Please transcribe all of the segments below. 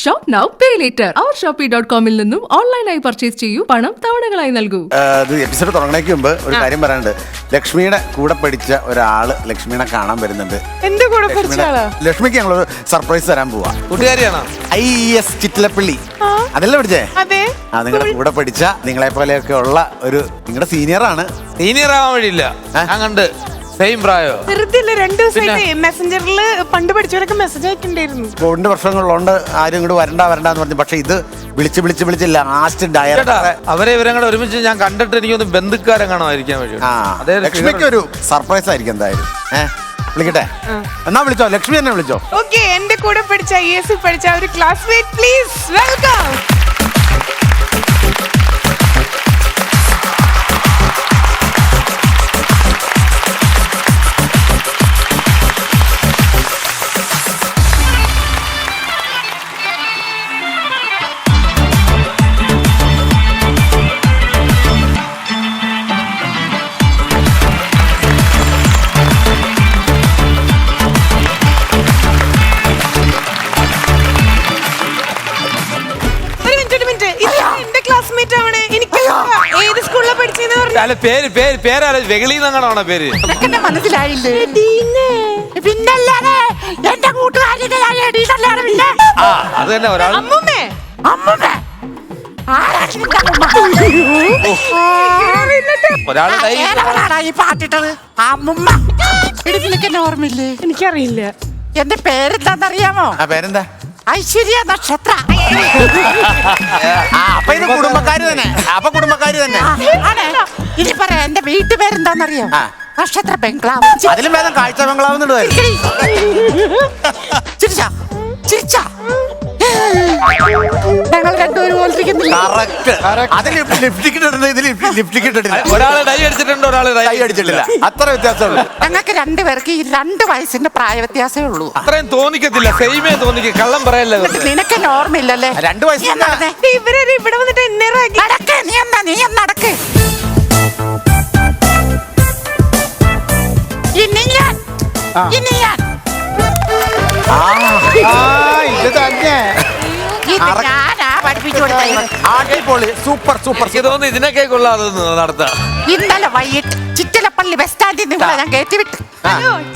Shop now pay later. അവർ shopee.com നിന്നും ഓൺലൈനായി പർച്ചേസ് ചെയ്യൂ, പണം തവണകളായി നൽകൂ. എപ്പിസോഡ് തുടങ്ങണേക്ക് മുമ്പ് ഒരു കാര്യം പറയാനുണ്ട്. ലക്ഷ്മിയുടെ കൂടെ പഠിച്ച ഒരാള് ലക്ഷ്മിനെ കാണാൻ വരുന്നുണ്ട്. എന്റെ കൂടെ പഠിച്ച ആളാ? ലക്ഷ്മിക്ക് ഞങ്ങളൊരു സർപ്രൈസ് തരാൻ പോവാ. കൂട്ടുകാരിയാണോ? IES ചിറ്റിലപ്പള്ളി അതല്ലേ പഠിച്ചേ? അതെ. നിങ്ങളുടെ കൂടെ പഠിച്ച നിങ്ങളെ പോലെയൊക്കെ ഉള്ള ഒരു നിങ്ങളുടെ സീനിയറാണ്. സീനിയർ ആവാൻ വഴിയില്ല, ഞാൻ കണ്ട് സെയിം പ്രായോ. വെറുതെ 2 ദിവസമായിട്ട് മെസ്സഞ്ചറിൽ പണ്ട് പഠിച്ചവരൊക്കെ മെസ്സേജ് അയക്കണ്ടായിരുന്നു. 2 വർഷങ്ങളുണ്ട് ആരും ഇങ്ങോട്ട് വരണ്ടെന്ന് പറഞ്ഞു. പക്ഷെ ഇത് വിളിച്ച് ലാസ്റ്റ് അവരെ ഇവരെ കൂടെ ഒരുമിച്ച് ഞാൻ കണ്ടിട്ട് എനിക്കൊന്ന് ബന്ധുക്കാരെ കാണുമായിരിക്കാൻ വഴി. ലക്ഷ്മിക്ക് ഒരു സർപ്രൈസ് ആയിരിക്കും എന്തായാലും. വിളിക്കട്ടെ? എന്നാ വിളിച്ചോ, ലക്ഷ്മി തന്നെ വിളിച്ചോ. ഓക്കെ, എന്റെ കൂടെ പഠിച്ച IAS പഠിച്ച ഒരു ക്ലാസ്മേറ്റ് പ്ലീസ് വെൽക്കം. ഏത് സ്കൂളിലാ പഠിച്ചെന്ന് പറഞ്ഞു? പേര് വെളിന്നങ്ങാണോ പേര്? മനസ്സിലായില്ലേ? എന്റെ കൂട്ടുകാരിയുടെ അത് തന്നെ ഒരാൾ. അമ്മൂമ്മേ ഒരാള് ഈ പാട്ടിട്ടത് അമ്മുമ്മ. എന്നെ ഓർമ്മയില്ലേ? എനിക്കറിയില്ല. എന്റെ പേരെന്താന്നറിയാമോ? പേരെന്താ? ഐശ്വര്യ നക്ഷത്ര. അപ്പൊ ഇത് കുടുംബക്കാര് തന്നെ. ഇനി പറയാ എന്റെ വീട്ടുപേരെന്താന്നറിയാം? നക്ഷത്ര ബംഗ്ലാവ്. അതിലും വേദം കാഴ്ച ബംഗ്ലാവ്. ചിരിച്ചാ ഞങ്ങൾ രണ്ടുപേരും ഒരാള് ഡൈ അടിച്ചിട്ടുണ്ട്, ഒരാള് ഡൈ അടിച്ചിട്ടില്ല. അത്ര വ്യത്യാസമുള്ളൂ. ഞങ്ങൾക്ക് 2 പേർക്ക് ഈ 2 വയസ്സിന്റെ പ്രായ വ്യത്യാസമേ ഉള്ളൂ. അത്രയും തോന്നിക്കത്തില്ല, സെയിമേ തോന്നിക്കും. കള്ളം പറയല്ലേ. നിനക്ക് എന്നെ ഓർമ്മയില്ലല്ലേ? 2 വയസ്സ് ഇവരെ ഇവിടെ വന്നിട്ട് എന്നെ നടക്ക്. നീ നടക്ക്. ഇനി ഞാൻ ഇത് തന്നെ ഞാനാ പഠിപ്പിച്ചു കൊടുത്ത. സൂപ്പർ. എനിക്ക് തോന്നുന്നു ഇതിനൊക്കെ കൊള്ളാതൊന്ന് നടത്താം. ഇന്നലെ വൈകിട്ട് ചിറ്റിലപ്പള്ളി ബസ് സ്റ്റാൻഡിൽ നിന്ന് ഞാൻ കയറ്റിവിട്ട്.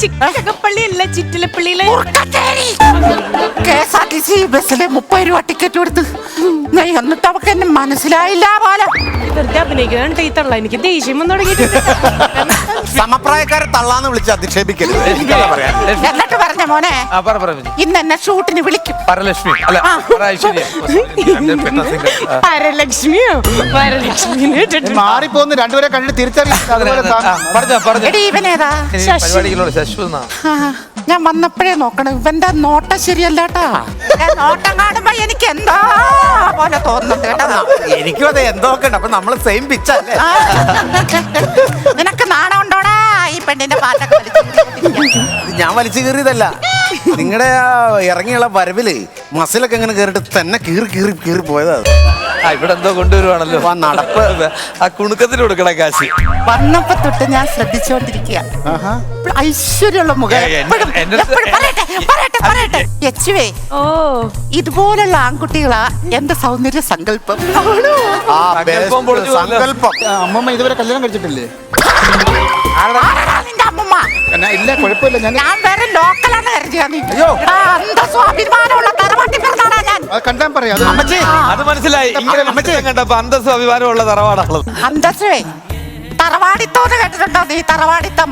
ചിറ്റകപ്പള്ളി അല്ല, ചിറ്റിലപ്പള്ളിയിലെ KSRTC ബസ്സിലെ 30 രൂപ ടിക്കറ്റ് കൊടുത്ത് എന്നിട്ട് അവക്ക് എന്നെ മനസ്സിലായില്ല പോലെ. വെറുതെ അഭിനയിക്കാൻ തള്ള. എനിക്ക് ദേഷ്യം വന്നു തുടങ്ങിയിട്ടുണ്ട്. സമപ്രായക്കാരെ തള്ളാന്ന് വിളിച്ച് അധിക്ഷേപിക്കരുത്. എന്നിട്ട് പറഞ്ഞ മോനെ, ഇന്ന് എന്നെ ഷൂട്ടിന് വിളിക്കും. പരലക്ഷ്മി അല്ല, പരലക്ഷ്മിയോ? പരലക്ഷ്മി മാറിപ്പോന്ന് രണ്ടുപേരെ കണ്ടിട്ട് തിരിച്ചറിയാം. ഇവനേതാ? ഞാൻ വന്നപ്പോഴേ നോക്കണം, ഇവന്റെ നോട്ടം ശരിയല്ലാട്ടാ. നോട്ടം കാണുമ്പോ എനിക്ക് എന്താ പോലെ തോന്നുന്നുണ്ട് കേട്ടോ. എനിക്കും അതെ എന്തോ ഒക്കെ ഉണ്ട്. അപ്പൊ നമ്മള് സെയിം പിച്ചല്ലേ? നിനക്ക് നാണം ഉണ്ടോടാ ഈ പെണ്ണിന്റെ പാട്ടൊക്കെ ഞാൻ വലിച്ചു കീറിയതല്ല. നിങ്ങളുടെ ഇറങ്ങിയുള്ള വരവില് മസിലൊക്കെ എങ്ങനെ കേറിട്ട് തന്നെ കീറി പോയതാ. ഇവിടെ എന്തോ കൊണ്ടുവരുവാണല്ലോ. നടപ്പ് ആ കുണുക്കത്തിന് കൊടുക്കണ കാശി. വന്നപ്പോ തൊട്ട് ഞാൻ ശ്രദ്ധിച്ചോണ്ടിരിക്കുക. ഐശ്വര്യമുള്ള മുഖം. ഓ, ഇതുപോലുള്ള ആൺകുട്ടികളാ എന്റെ സൗന്ദര്യ സങ്കല്പം. സങ്കല്പം. അമ്മമ്മ ഇതുവരെ കല്യാണം കഴിച്ചിട്ടില്ലേ? നിന്റെ അമ്മമ്മ? ഇല്ല, കുഴപ്പമില്ല. ഞാൻ വേറെ ലോക്കലാണ് കരുതിയാ. അന്തസ്വാഭിമാനമുള്ള തറവാട്ടിൽ പിറന്നാടാ ഞാൻ. കണ്ടാൻ പറയാം. അത് മനസ്സിലായി. ഇങ്ങനെ കണ്ടപ്പോ അന്തസ്സും അഭിമാനമുള്ള തറവാടാണുള്ളത്. അന്തസ്സേ തറവാടിത്തം കേട്ടിട്ടുണ്ടോ നീ? തറവാടിത്തം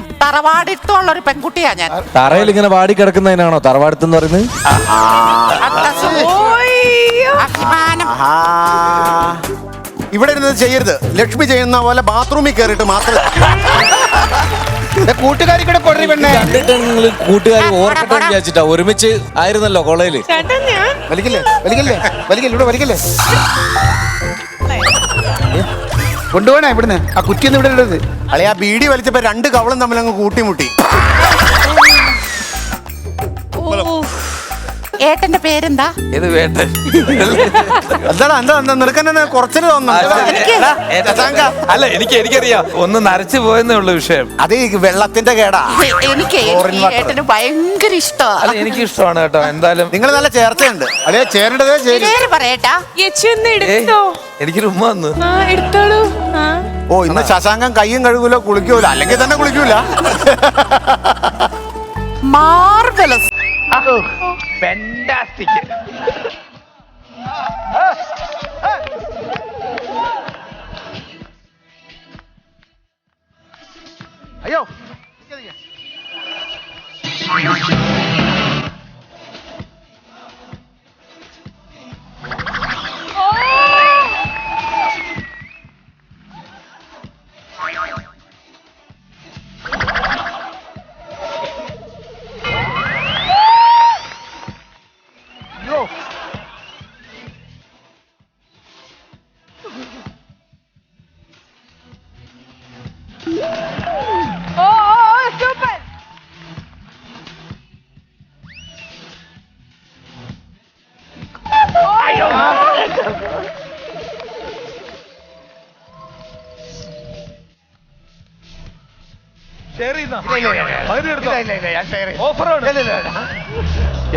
ഉള്ള ഒരു പെൺകുട്ടിയാ ഞാൻ. തറയിൽ ഇങ്ങനെ വാടി കിടക്കുന്നതിനാണോ തറവാടിത്തം എന്ന് പറയുന്നത്? അഭിമാനം. ഇവിടെ ഇരുന്നത് ചെയ്യരുത്. ലക്ഷ്മി ചെയ്യുന്ന പോലെ ബാത്റൂമിൽ കയറിയിട്ട് മാത്രം. കൂട്ടുകാരി കൂടെ കൊടറി പെണ്ണേ. കണ്ടിട്ട് നിങ്ങൾ കൂട്ടുകാർ ഓർക്കട്ടെ വിചാരിച്ചിട്ടാ. ഒരുമിച്ച് ആയിരുന്നല്ലോ കോളേജില്. വലിക്കില്ലേ ഇവിടെ വലിക്കല്ലേ. കൊണ്ടുപോണേ ഇവിടുന്ന്. ആ കുറ്റിയൊന്നും ഇവിടെ ഇടരുത്. അളെ ആ ബീഡി വലിച്ചപ്പോ 2 കവളും തമ്മിൽ അങ്ങ് കൂട്ടിമുട്ടി. ഏട്ടന്റെ പേരെന്താ? ഇത് വേട്ടൻ. എന്താ നിനക്കെന്നെ കുറച്ചിന് തോന്നുന്നു. അല്ല എനിക്കറിയാം, ഒന്ന് നരച്ചു പോയെന്നേ ഉള്ള വിഷയം. അത് ഈ വെള്ളത്തിന്റെ കേടാ. എനിക്ക് ഈ ഏട്ടന് ഭയങ്കര ഇഷ്ടമാണ്. അല്ല എനിക്ക് ഇഷ്ടമാണ് കേട്ടോ. എന്തായാലും നിങ്ങൾ നല്ല ചേർച്ചയുണ്ട്. അല്ലെ ചേരേണ്ടതേ ചേരും. പേര് പറയട്ടാ. യേച്ചി ഒന്ന് എടുത്തോ. എനിക്കൊരു ഉമ്മ വന്നു. ആ എടുത്തോളൂ. ആ ഓ ഇന്ന് ശശാങ്കം കയ്യും കഴുകൂല കുളിക്കൂല, അല്ലെങ്കിൽ തന്നെ കുളിക്കൂല. മാർവലസ്. ഫാന്റാസ്റ്റിക്. അയ്യോ സൂപ്പർ.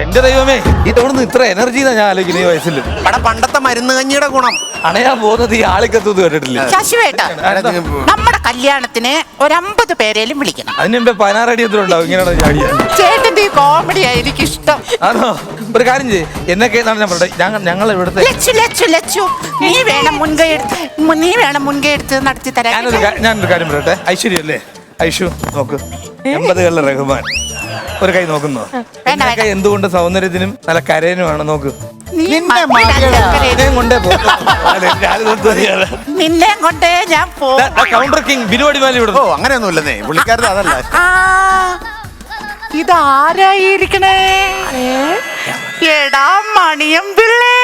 എന്റെ ദൈവമേ, ഇതോടൊന്ന് ഇത്ര എനർജി ഞാൻ ആലോചിക്കുന്ന ഈ വയസ്സിൽ. അവിടെ പണ്ടത്തെ മരുന്ന് കഞ്ഞിയുടെ ഗുണം. അണയാൻ പോകുന്നത് ഈ ആളിക്കത്തൊന്നും കേട്ടിട്ടില്ല. ശശിവേട്ട, നമ്മുടെ കല്യാണത്തിന് ഒരു 50 പേരേലും വിളിക്കണം. അതിന് മുമ്പേ 16 അടി എത്ര ഉണ്ടാവും ഇങ്ങനെയാണ് ചാടിയാൽ. ചേട്ടന്റെ ഈ കോമഡിയാ എനിക്ക് ഇഷ്ടം. ആണോ? ഒരു കാര്യം ചെയ്യ്, എന്നൊക്കെ ഞാൻ പറയട്ടെ, ഞങ്ങൾ ഇവിടുത്തെ ലച്ചു നീ വേണം മുൻകൈ എടുത്ത് നടത്തി തരാൻ. ഞാനൊരു കാര്യം പറയട്ടെ. ഐശ്വര്യ അല്ലേ? ഐഷു നോക്ക്, 80കളിലെ റഹ്മാൻ ഒരു കൈ നോക്കുന്നോ? കൈ എന്തുകൊണ്ട് സൗന്ദര്യത്തിനും നല്ല കരയനുമാണ്. നോക്ക്, നിന്നെ കൊണ്ടേ നിന്നെ കൊണ്ടേ ഞാൻ കൗണ്ടർ കിങ് ബിനുവടിമാലി ഇവിടെ. ഓ അങ്ങനെയൊന്നുമില്ലെന്നേ, പുള്ളിക്കാരത് അതല്ല. ഇതാരായിരിക്കണേ? എടാ മണിയം പിള്ളേ.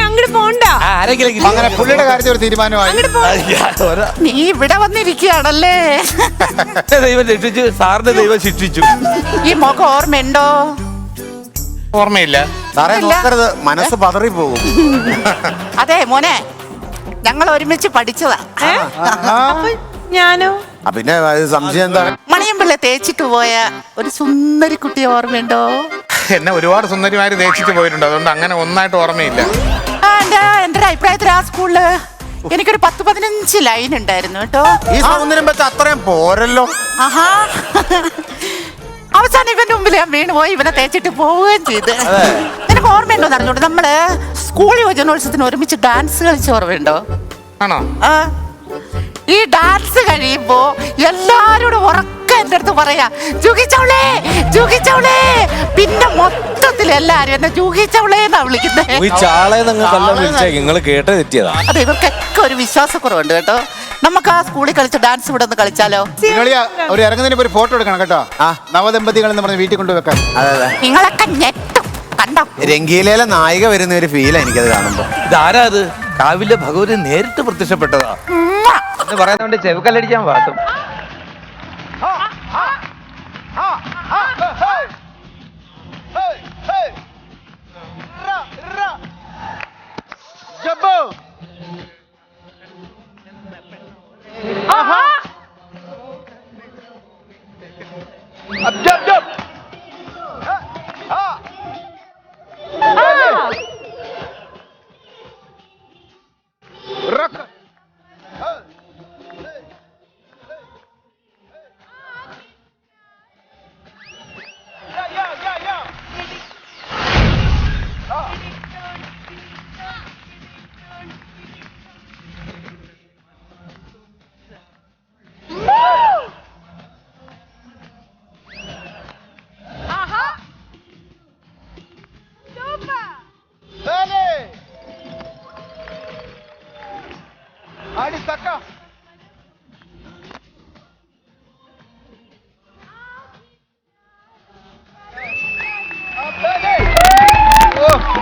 അങ്ങോട്ട് പോണ്ട. അങ്ങനെ പുള്ളിയുടെ കാര്യത്തിൽ ഒരു തീരുമാനമായി. നീ ഇവിടെ വന്നിരിക്കുകയാണല്ലേ? ദൈവം ശിക്ഷിച്ചു, സാറിന്റെ ദൈവം ശിക്ഷിച്ചു. ഈ മുഖം ഓർമ്മയുണ്ടോ? ഓർമ്മയില്ല സാറേ, നോക്കരുത്, മനസ്സ് പതറി പോകും. അതെ മോനെ, ഞങ്ങൾ ഒരുമിച്ച് പഠിച്ചതാ. അപ്പൊ ഞാനോ? പിന്നെ സംശയം എന്താ? മണിയമ്പിള്ള തേച്ചിട്ട് പോയ ഒരു സുന്ദരി കുട്ടി ഓർമ്മയുണ്ടോ? എന്നെ ഒരുപാട് സുന്ദരിമാര് തേച്ചിട്ട് പോയിട്ടുണ്ട്, അതുകൊണ്ട് അങ്ങനെ ഒന്നായിട്ട് ഓർമ്മയില്ല. എന്റെ അഭിപ്രായത്തിൽ ആ സ്കൂളില് എനിക്കൊരു 10-15 ലൈൻ ഉണ്ടായിരുന്നു കേട്ടോ. ഈ സൗന്ദര്യം വെച്ച അത്രയും പോരല്ലോ. ആഹാ, അവസാനം ഇവന്റെ മുമ്പിൽ ഞാൻ വീണുപോയി, ഇവനെ തേച്ചിട്ട് പോവുകയും ചെയ്ത്. നിനക്ക് ഓർമ്മയുണ്ടോ അറിഞ്ഞോണ്ട് നമ്മള് സ്കൂൾ യുവജനോത്സവത്തിന് ഒരുമിച്ച് ഡാൻസ് കളിച്ച ഓർമ്മയുണ്ടോ? ആണോ? ആ, ഈ ഡാൻസ് കഴിയുമ്പോ എല്ലാരോടും ഉറക്കം എന്റെ അടുത്ത് പറയാ, ജുഗിച്ചവളേ ജുഗിച്ചവളേ. പിന്നെ മൊത്തത്തിൽ എല്ലാരും എന്നെ ജുഗിച്ചവളേന്നാ വിളിക്കുന്നത്. ഈ ചാളെ നിങ്ങൾ കേട്ട് തെറ്റിയതാ. അതെ, ഇവർക്കൊക്കെ ഒരു വിശ്വാസക്കുറവുണ്ട് കേട്ടോ. നമുക്ക് ആ സ്കൂളിൽ കളിച്ച ഡാൻസ് ഇവിടെ ഒന്ന് കളിച്ചാലോ? ഒരു ഇറങ്ങുന്നതിന് ഒരു ഫോട്ടോ എടുക്കണം കേട്ടോ. നവദമ്പതികൾ എന്ന് പറഞ്ഞ് വീട്ടിൽ കൊണ്ടുവെക്കാൻ. അതെ, നിങ്ങളൊക്കെ ഞെട്ടും കണ്ടോ. രംഗീലയിലെ നായിക വരുന്ന ഒരു ഫീലാ എനിക്കത് കാണുമ്പോ. ഇതാരാ അത്? കാവിലെ ഭഗവതി നേരിട്ട് പ്രത്യക്ഷപ്പെട്ടതാ എന്ന് പറയുന്നോണ്ട് ചെവുക്കല്ലടിക്കാൻ പാട്ടും.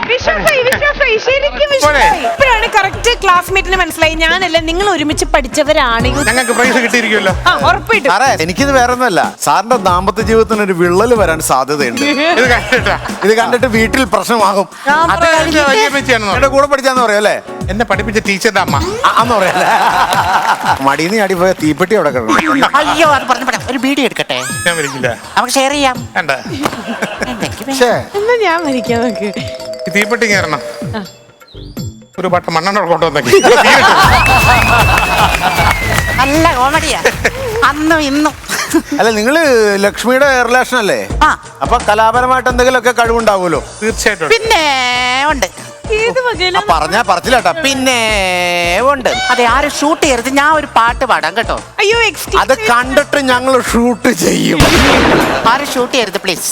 വിശ്വാസായി ശരിക്കും വിശ്വാസായി. ഇപ്പോഴാണ് കറക്റ്റ് ക്ലാസ്മേറ്റിന് മനസ്സിലായി ഞാനല്ല, നിങ്ങൾ ഒരുമിച്ച് പഠിച്ചവരാണ്. ഞങ്ങൾക്ക് പ്രൈസ് കിട്ടിയിരിക്കുമല്ലോ. ആ, ഉറപ്പായിട്ടും. സാറേ എനിക്കിത് വേറെ ഒന്നല്ല, സാറിന്റെ ദാമ്പത്യ ജീവിതത്തിന് ഒരു വിള്ളൽ വരാൻ സാധ്യതയുണ്ട്. ഇത് കണ്ടിട്ടാ ഇത് കണ്ടിട്ട് വീട്ടിൽ പ്രശ്നമാകും. അത് കഴിഞ്ഞ വലിയ അമ്മച്ചിയാണെന്ന് എന്റെ കൂടെ പഠിച്ചാന്ന് പറയാം അല്ലേ? എന്നെ പഠിപ്പിച്ച ടീച്ചറിന്റെ അമ്മ. അന്ന് പറയാല്ലേ? മടിന്ന് ചാടി പോയ തീപ്പെട്ടി അവിടെ കിടക്കണം. അയ്യോ അത് പറഞ്ഞ ഒരു ബീഡി എടുക്കട്ടെ, ഞാൻ വിളിക്കില്ല. നമുക്ക് ഷെയർ ചെയ്യാം. കണ്ട ഛേ, എന്നാ ഞാൻ മരിക്കാൻ നോക്ക്. ഈ തീപ്പെട്ടി കയറണം. ഒരു പട്ട മണ്ണെണ്ണ കൊണ്ടുവന്നേക്ക്. നല്ല കോമഡിയാ അന്നും ഇന്നും. അല്ല നിങ്ങള് ലക്ഷ്മിയുടെ റിലേഷൻ അല്ലേ? ആ. അപ്പൊ കലാപരമായിട്ട് എന്തെങ്കിലുമൊക്കെ കഴിവുണ്ടാവുമല്ലോ. തീർച്ചയായിട്ടും. പിന്നെ ഉണ്ട്. ഏത് വകയില? പറഞ്ഞാ പറച്ചില്ലാട്ടാ. പിന്നെ ഉണ്ട്. അതെ, ആരും ഷൂട്ട് ചെയ്യരുത്, ഞാൻ ഒരു പാട്ട് പാടാം കേട്ടോ. അയ്യോ അത് കണ്ടിട്ട് ഞങ്ങൾ ഷൂട്ട് ചെയ്യും. ആരും ഷൂട്ട് ചെയ്യരുത് പ്ലീസ്.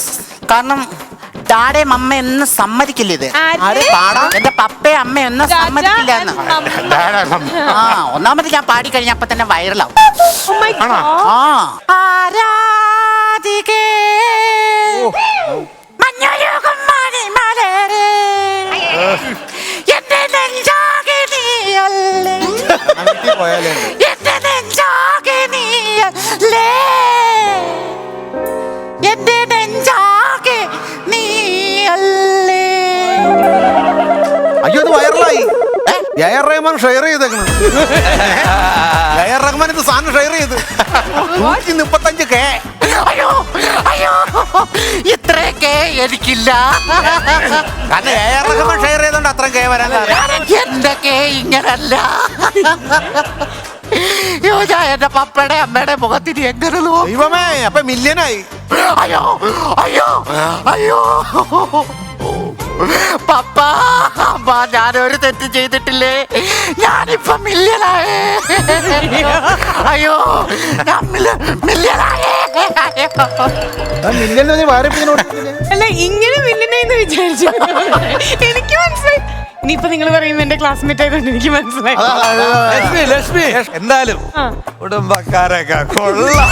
കാരണം ഡാഡേ മമ്മ എന്ന് സമ്മതിക്കില്ല ഇത്. ആര്? പാടാം, എന്റെ പപ്പയും അമ്മയും ഒന്നും സമ്മതിക്കില്ല എന്ന്. ആ, ഒന്നാമത് ഞാൻ പാടി കഴിഞ്ഞ അപ്പൊ തന്നെ വൈറലാവും. ആ ആരാധികേ മഞ്ഞുരുകും മണിമലരേ, എന്റെ നെഞ്ചാകെ നീയല്ലേ, എന്റെ നെഞ്ചാകെ നീയല്ലേ, എന്റെ നെഞ്ചാകെ നീയല്ലേ. അയ്യോ ഇത് വൈറലായി. എ.ആർ. റഹ്മാൻ ഷെയർ ചെയ്തേക്കണം. എ.ആർ. റഹ്മാൻ ഇത് സാധനം ഷെയർ ചെയ്ത് 135K. അയ്യോ അയ്യോ, ഇത്രയൊക്കെ എനിക്കില്ല. കാരണം എ.ആർ. റഹ്മാൻ ഷെയർ ചെയ്തോണ്ട് അത്ര കെ വരാൻ കാരണം. എന്തൊക്കെ ഇങ്ങനല്ല. അയ്യോ, ഞാൻ എന്റെ പപ്പയുടെ അമ്മയുടെ മുഖത്തിന് എങ്ങനെ നോക്കും? ദൈവമേ, അപ്പൊ മില്യനായി. അയ്യോ അയ്യോ അയ്യോ, പപ്പ അമ്മ, ഞാനൊരു തെറ്റ് ചെയ്തിട്ടില്ലേ? ഞാനിപ്പൊ മില്യനായേ. അയ്യോ, ഞാൻ മില്യനായേ. മില്യൻ വാരപ്പിനോട് അല്ല, ഇങ്ങനെ വില്ലനെന്ന് വിചാരിച്ചു. എനിക്ക് മനസ്സിലായി. ഇനിയിപ്പൊ നിങ്ങൾ പറയുമ്പോ എന്റെ ക്ലാസ്മേറ്റ് ആയതുകൊണ്ട് എനിക്ക് മനസ്സിലായി. ലക്ഷ്മി എന്തായാലും കുടുംബക്കാരൊക്കെ കൊള്ളാം.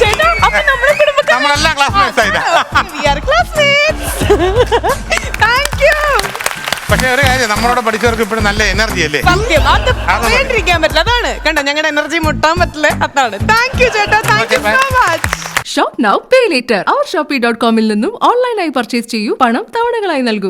ചേട്ടാ, അപ്പൊ നമ്മുടെ കുടുംബക്കാരാ? നമ്മളെല്ലാം classmates ആയിട്ടാ. We are classmates. Thank you. പക്ഷെ ഒരു കാര്യം, നമ്മളോട് പഠിച്ചവർക്ക് ഇപ്പോഴും നല്ല എനർജി അല്ലേ? സത്യം, അത് പറയാണ്ടിരിക്കാൻ പറ്റില്ല. അതാണ് കണ്ടോ, ഞങ്ങളുടെ എനർജി മുട്ടാൻ പറ്റില്ല. അതാണ്. താങ്ക് യു ചേട്ടാ, thank you so much. Shop now pay later. അവർ ഷോപ്പി.com-ൽ നിന്നും ഓൺലൈനായി പർച്ചേസ് ചെയ്യൂ, പണം തവണകളായി നൽകൂ.